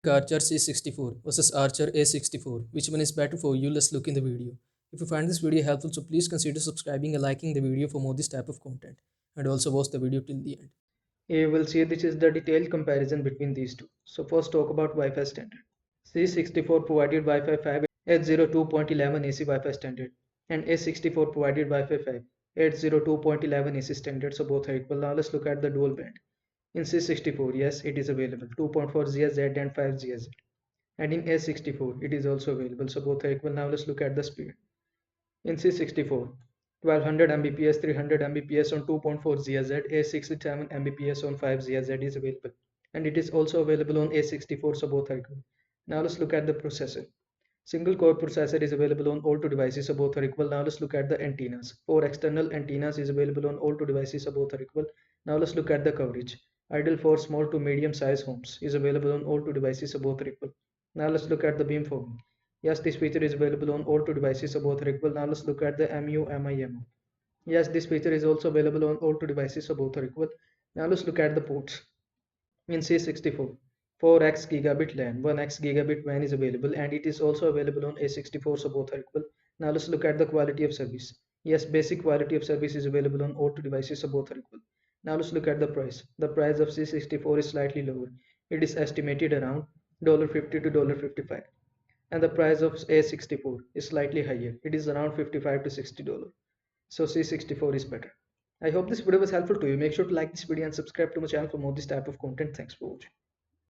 Archer C64 versus Archer A64. Which one is better for you? Let's look in the video. If you find this video helpful, so please consider subscribing and liking the video for more this type of content. And also watch the video till the end. You will see this is the detailed comparison between these two. So first talk about Wi-Fi standard. C64 provided Wi-Fi 5 802.11 AC Wi-Fi standard and A64 provided Wi-Fi 5 802.11 AC standard, so both are equal. Now let's look at the dual band. In C64, yes, it is available 2.4 GHz and 5 GHz, and in A64 it is also available, so both are equal. Now let's look at the speed. In C64, 1200 Mbps, 300 Mbps on 2.4 GHz, A67 Mbps on 5 GHz is available, and it is also available on A64, so both are equal. Now let's look at the processor. Single core processor is available on all two devices, so both are equal. Now let's look at the antennas. 4 external antennas is available on all two devices, so both are equal. Now let's look at the coverage. Ideal for small to medium size homes is available on all two devices, so both are equal. Now let's look at the beamforming. Yes, this feature is available on all two devices, so both are equal. Now let's look at the MU-MIMO. Yes, this feature is also available on all two devices, so both are equal. Now let's look at the ports. In C64, 4x gigabit LAN, 1x gigabit WAN is available, and it is also available on A64, so both are equal. Now let's look at the quality of service. Yes, basic quality of service is available on all two devices, so both are equal. Now let's look at the price. The price of C64 is slightly lower. It is estimated around $50 to $55. And the price of A64 is slightly higher. It is around $55 to $60. So C64 is better. I hope this video was helpful to you. Make sure to like this video and subscribe to my channel for more this type of content. Thanks for watching.